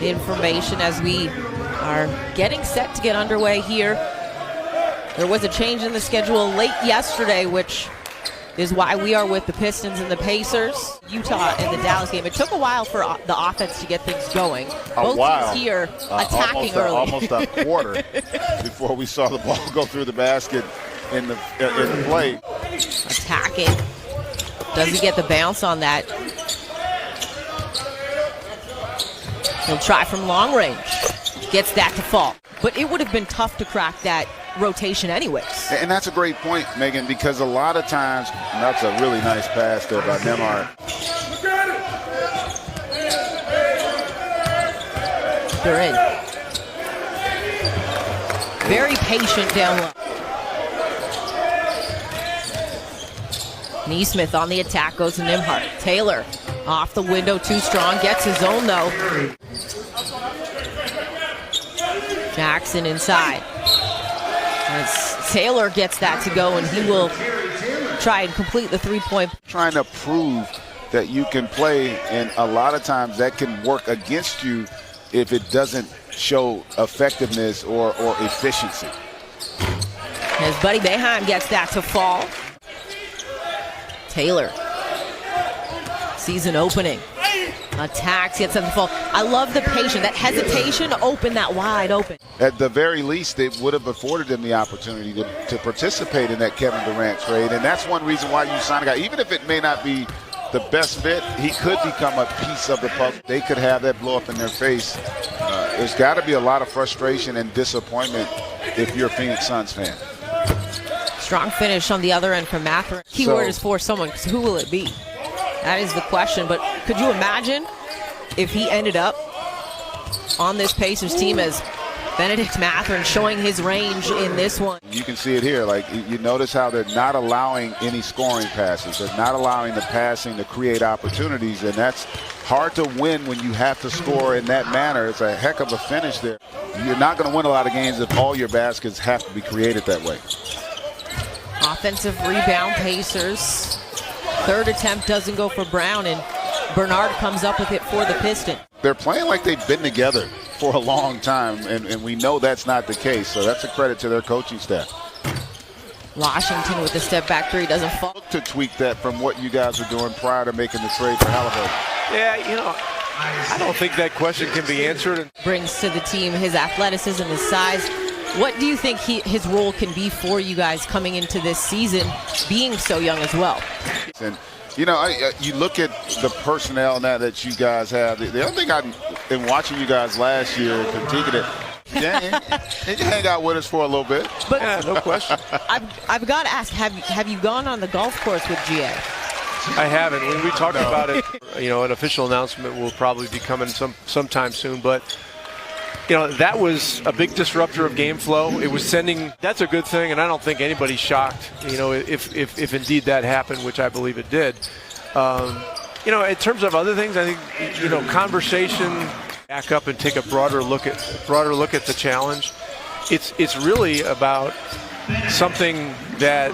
information as we are getting set to get underway here. There was a change in the schedule late yesterday, which is why we are with the Pistons and the Pacers. Utah in the Dallas game. It took a while for the offense to get things going. Both teams here attacking early. Almost a quarter before we saw the ball go through the basket in the play. Attacking. Does he get the bounce on that? He'll try from long range. Gets that to fall. But it would have been tough to crack that rotation anyways. And that's a great point, Megan, because a lot of times, and that's a really nice pass there by Nemar. They're in. Very patient down low. Neesmith on the attack, goes to Nembhard. Taylor off the window, too strong, gets his own though. Jackson inside. As Taylor gets that to go, and he will try and complete the three-point. Trying to prove that you can play, and a lot of times that can work against you if it doesn't show effectiveness or efficiency. As Buddy Boeheim gets that to fall. Taylor sees an opening. Attacks, gets something to fall. I love the patience, that hesitation to open that wide open. At the very least, it would have afforded him the opportunity to participate in that Kevin Durant trade, and that's one reason why you sign a guy. Even if it may not be the best fit, he could become a piece of the puzzle. They could have that blow up in their face. There's got to be a lot of frustration and disappointment if you're a Phoenix Suns fan. Strong finish on the other end from Mathurin. Keyword is for someone, because who will it be? That is the question, but could you imagine if he ended up on this Pacers team as Benedict Mathurin, showing his range in this one? You can see it here. Like, you notice how they're not allowing any scoring passes. They're not allowing the passing to create opportunities, and that's hard to win when you have to score in that manner. It's a heck of a finish there. You're not going to win a lot of games if all your baskets have to be created that way. Offensive rebound, Pacers. Third attempt doesn't go for Brown, and Bernard comes up with it for the Pistons. They're playing like they've been together for a long time, and we know that's not the case, so that's a credit to their coaching staff. Washington with the step-back three, doesn't fall. Look to tweak that from what you guys were doing prior to making the trade for Halliburton. Yeah, you know, I don't think that question can be answered. Brings to the team his athleticism, his size. What do you think his role can be for you guys coming into this season, being so young as well? And, you know, you look at the personnel now that you guys have. The other thing in watching you guys last year, critiquing it, you hang out with us for a little bit. But yeah, no question. I've got to ask, have you gone on the golf course with GA? I haven't. When we talked about it, you know, an official announcement will probably be coming sometime soon, but you know, that was a big disruptor of game flow. It was sending, that's a good thing, and I don't think anybody's shocked, you know, if indeed that happened, which I believe it did. You know, in terms of other things, I think, you know, conversation, back up and take a broader look at the challenge. It's really about something that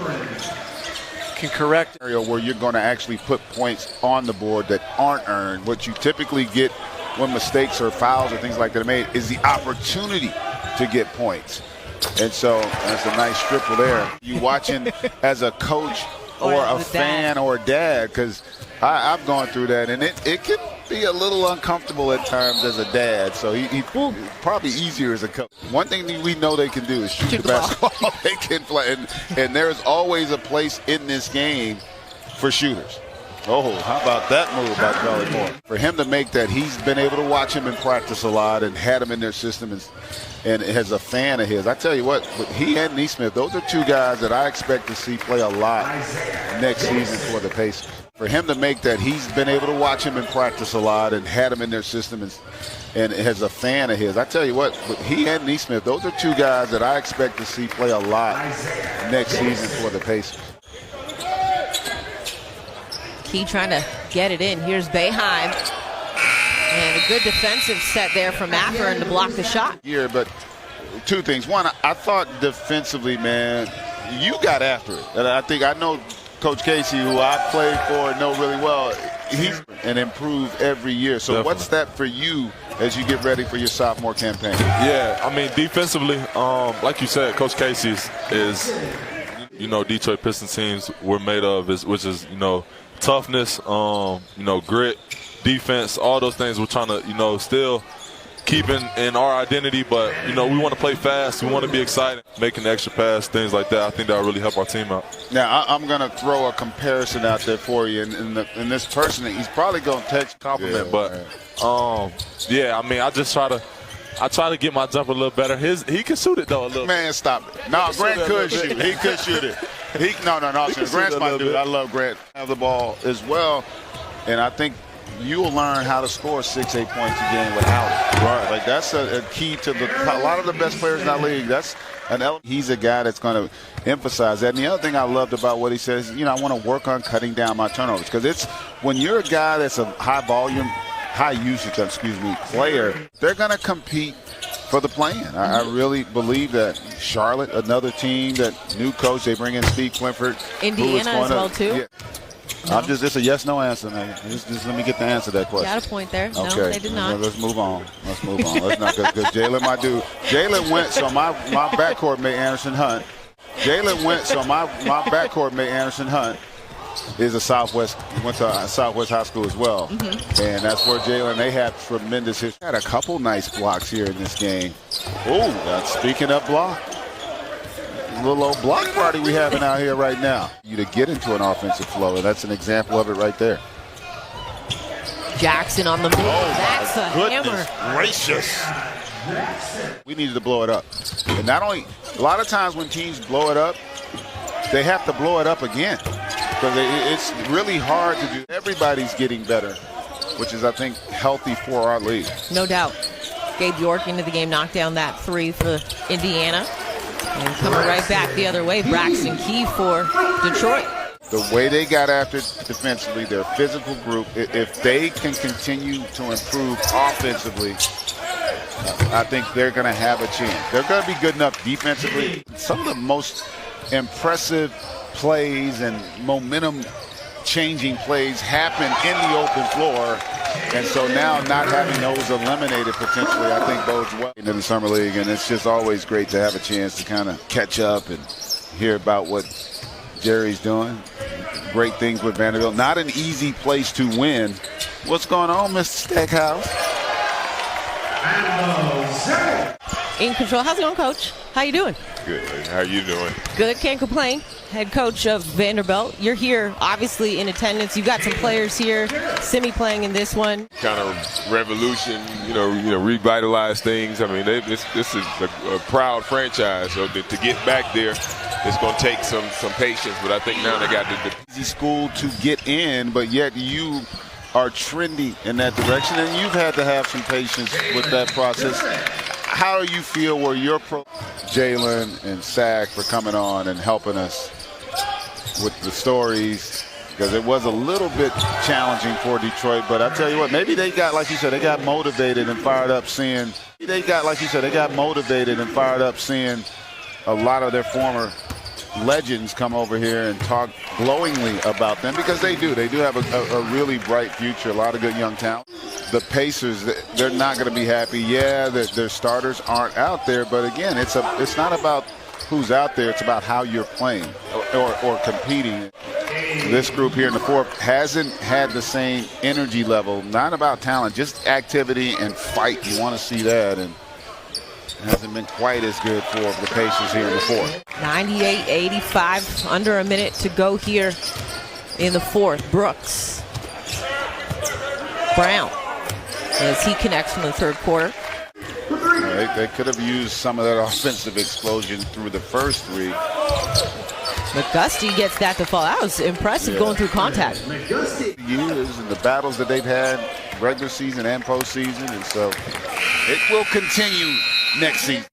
can correct where you're going to actually put points on the board that aren't earned. What you typically get when mistakes or fouls or things like that are made is the opportunity to get points. And so that's a nice triple there. You watching as a coach or a fan or a dad, because I've gone through that, and it can be a little uncomfortable at times as a dad. So he probably easier as a coach. One thing that we know they can do is shoot the basketball. They can play, and there's always a place in this game for shooters. Oh, how about that move by Charlie Moore? For him to make that, he's been able to watch him in practice a lot and had him in their system and as a fan of his. I tell you what, he and Neesmith, those are two guys that I expect to see play a lot next season for the Pacers. For him to make that, he's been able to watch him in practice a lot and had him in their system and as a fan of his. I tell you what, he and Neesmith, those are two guys that I expect to see play a lot next season for the Pacers. Key trying to get it in. Here's Boeheim. And a good defensive set there from Mathurin to block the shot. Yeah, but two things. One, I thought defensively, man, you got after it. And I know Coach Casey, who I played for and know really well, he's an improve every year. So Definitely. What's that for you as you get ready for your sophomore campaign? Yeah, I mean, defensively, like you said, Coach Casey is Detroit Pistons teams were made of, which is, toughness, grit, defense, all those things we're trying to, still keep in our identity, but, we want to play fast. We want to be excited, making the extra pass, things like that. I think that'll really help our team out. Now, I'm going to throw a comparison out there for you, and this person, he's probably going to text compliment, yeah, I mean, I try to get my jumper a little better. He can shoot it, though, a little. Man, stop it. No, Grant could shoot. He could shoot it. No. Grant's my dude. I love Grant. Have the ball as well, and I think you'll learn how to score 6-8 points a game without it. Right. Like, that's a key to a lot of the best players in that league. That's an element. He's a guy that's going to emphasize that. And the other thing I loved about what he says, I want to work on cutting down my turnovers, because it's when you're a guy that's a high usage player, they're going to compete for the play-in. I really believe that. Charlotte, another team, that new coach, they bring in Steve Clifford. Indiana as well, too. Yeah. No. It's a yes/no answer, man. Just let me get the answer to that question. Got a point there. Okay. No, they did not. Let's move on. Let's not because Jalen, my dude. Jalen went, so my backcourt mate Anderson Hunt. Jalen went, so my backcourt mate Anderson Hunt is went to Southwest High School as well. Mm-hmm. And that's where Jalen, they have tremendous history. Had a couple nice blocks here in this game. Oh, speaking of block. Little old block party we having out here right now. You to get into an offensive flow, and that's an example of it right there. Jackson on the move. That's a hammer. Gracious. We needed to blow it up. And not only, a lot of times when teams blow it up, they have to blow it up again. Because it's really hard to do. Everybody's getting better, which is, I think, healthy for our league. No doubt. Gabe York into the game, knocked down that three for Indiana. And coming right back the other way, Braxton Key for Detroit. The way they got after defensively, their physical group, if they can continue to improve offensively, I think they're going to have a chance. They're going to be good enough defensively. Some of the most impressive plays and momentum-changing plays happen in the open floor. And so now not having those eliminated potentially, I think bodes well into the Summer League. And it's just always great to have a chance to kind of catch up and hear about what Jerry's doing. Great things with Vanderbilt. Not an easy place to win. What's going on, Mr. Stackhouse? In control. How's it going, Coach? How you doing? Good. How you doing? Good. Can't complain. Head coach of Vanderbilt. You're here, obviously, in attendance. You've got some players here. Simi playing in this one. Kind of revolution, revitalize things. I mean, this is a proud franchise. So to get back there, it's going to take some patience. But I think now they got the easy school to get in, but yet you are trending in that direction, and you've had to have some patience with that process. How do you feel where you're Jalen and Sack for coming on and helping us with the stories? Because it was a little bit challenging for Detroit, but I tell you what, maybe they got, like you said, they got motivated and fired up seeing a lot of their former legends come over here and talk glowingly about them, because they do have a really bright future, a lot of good young talent. The Pacers, they're not going to be happy. Yeah, their starters aren't out there, but again, it's not about who's out there, it's about how you're playing or competing. This group here in the fourth hasn't had the same energy level, not about talent, just activity and fight. You want to see that, and it hasn't been quite as good for the Pacers here in the fourth. 98-85, under a minute to go here in the fourth. Brooks. Brown, as he connects from the third quarter. They could have used some of that offensive explosion through the first three. McGusty gets that to fall. That was impressive going through contact. Years and the battles that they've had, regular season and postseason, and so it will continue next season.